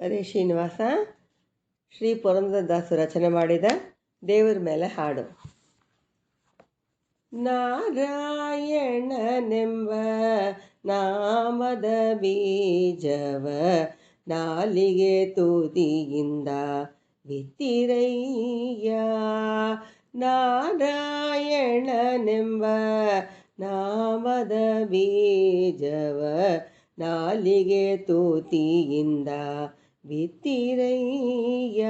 ಹರೇ ಶ್ರೀನಿವಾಸ. ಶ್ರೀ ಪುರಂದರದಾಸರು ರಚನೆ ಮಾಡಿದ ದೇವರ ಮೇಲೆ ಹಾಡು. ನಾರಾಯಣನೆಂಬ ನಾಮದ ಬೀಜವ ನಾಲಿಗೆ ತುದಿಯಿಂದ ಬಿತ್ತಿರಯ್ಯ. ನಾರಾಯಣನೆಂಬ ನಾಮದ ಬೀಜವ ನಾಲಿಗೆ ತುದಿಯಿಂದ ಬಿತ್ತಿರಯ್ಯ.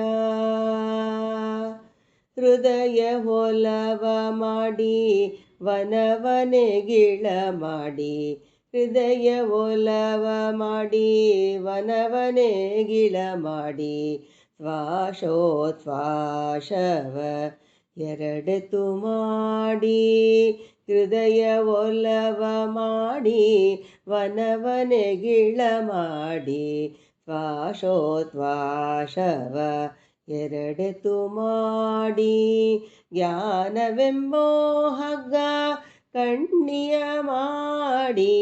ಹೃದಯ ಹೊಲವ ಮಾಡಿ ವನವನೆಗಿಳ ಮಾಡಿ, ಹೃದಯ ಒಲವ ಮಾಡಿ ವನವನೆಗಿಳ ಮಾಡಿ, ಶ್ವಾಸೋಚ್ಛ್ವಾಸವ ಎರಡೆತು ಮಾಡಿ, ಹೃದಯ ಒಲವ ಮಾಡಿ ವನವನೆಗಿಳ ಮಾಡಿ, ಶ್ವಾಸೋಚ್ಛ್ವಾಸವ ಎರಡೆತು ಮಾಡಿ, ಜ್ಞಾನವೆಂಬೋ ಹಗ್ಗ ಕಣ್ಣಿಯ ಮಾಡಿ,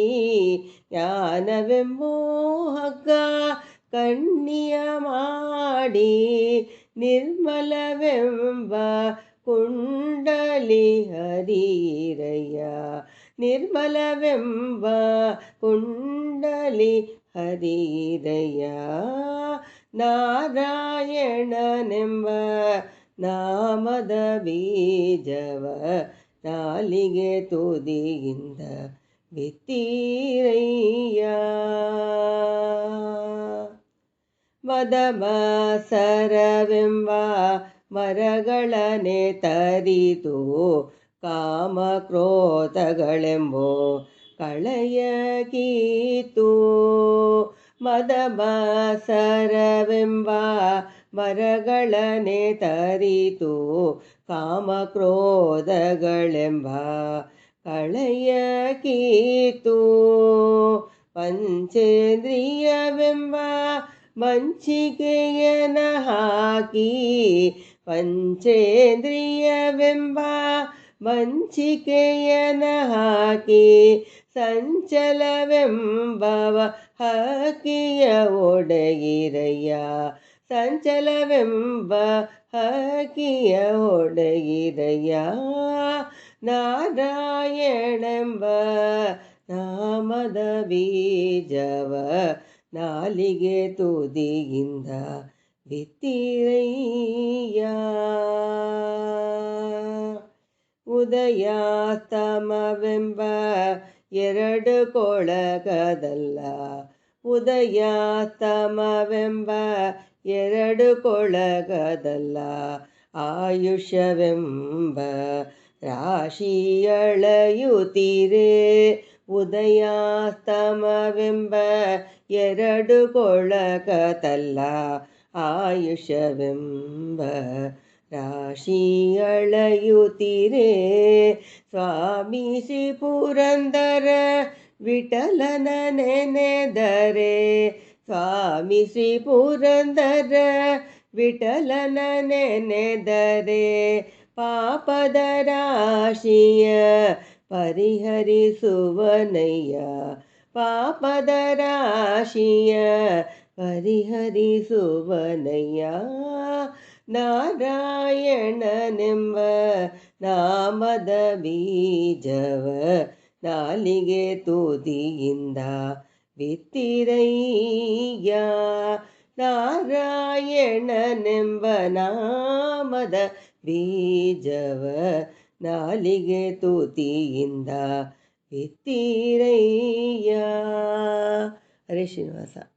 ಜ್ಞಾನವೆಂಬೋ ಹಗ್ಗ ಕಣ್ಣಿಯ ಮಾಡಿ, ನಿರ್ಮಲವೆಂಬ ಕುಂಡಲಿ ಹರಿರಯ್ಯ. ನಿರ್ಮಲವೆಂಬ ಕುಂಡಲಿ ಹರಿರಯ್ಯ. ನಾರಾಯಣನೆಂಬ ನಾಮದ ಬೀಜವ ನಾಲಿಗೆ ತುದಿಯಿಂದ ಬಿತ್ತಿರಯ್ಯ. ಮದಮತ್ಸರವೆಂಬ ಮರಗಳನೆ ತರಿದು, ಕಾಮ ಕ್ರೋಧಗಳೆಂಬೋ ಕಳೆಯ ಕೀತು. ಮದಮತ್ಸರವೆಂಬ ಮರಗಳನೆ ತರಿತು, ಕಾಮ ಕ್ರೋಧಗಳೆಂಬ ಕಳೆಯ ಕೀತು. ಪಂಚೇಂದ್ರಿಯವೆಂಬ ಮಂಚಿಕೆಯನ ಹಾಕಿ, ಪಂಚೇಂದ್ರಿಯವೆಂಬ ಮಂಚಿಕೆಯನ ಹಾಕಿ, ಸಂಚಲವೆಂಬವ ಹಕ್ಕಿಯ ಒಡೆಯಿರಯ್ಯ. ಸಂಚಲವೆಂಬ ಹಕ್ಕಿಯ ಒಡೆಯಿರಯ್ಯ. ನಾರಾಯಣೆಂಬ ನಾಮದ ಬೀಜವ ನಾಲಿಗೆ ತುದಿಯಿಂದ ಬಿತ್ತಿರಯ್ಯ. ಉದಯಾಸ್ತಮವೆಂಬ ಎರಡು ಕೊಳಗದಲ್ಲ, ಉದಯಾಸ್ತಮವೆಂಬ ಎರಡು ಕೊಳಗದಲ್ಲ, ಆಯುಷ್ಯವೆಂಬ ರಾಶಿಯಳೆಯುತ್ತೀರೆ. ಉದಯಾಸ್ತಮವೆಂಬ ಎರಡು ಕೊಳಗದಲ್ಲ, ಆಯುಷ್ಯವೆಂಬ ರಾಶಿಯಳೆಯುತ್ತೀರೆ. ಸ್ವಾಮಿ ಶ್ರೀ ಪುರಂದರ ವಿಠಲನ ನೆನೆದರೆ, ಸ್ವಾಮಿ ಶ್ರೀ ಪುರಂದರ ವಿಠಲನ ನೆನೆದರೆ, ಪಾಪದ ರಾಶಿಯ ಪರಿಹರಿಸುವನಯ್ಯ. ಪಾಪದ ರಾಶಿಯ ಪರಿಹರಿಸುವನಯ್ಯ. ನಾರಾಯಣನೆಂಬ ನಾಮದ ಬೀಜವ ನಾಲಿಗೆ ತುದಿಯಿಂದ ಬಿತ್ತಿರಯ್ಯ. ನಾರಾಯಣನೆಂಬ ನಾಮದ ಬೀಜವ ನಾಲಿಗೆ ತುದಿಯಿಂದ ಬಿತ್ತಿರಯ್ಯ. ಹರೇ ಶ್ರೀನಿವಾಸ.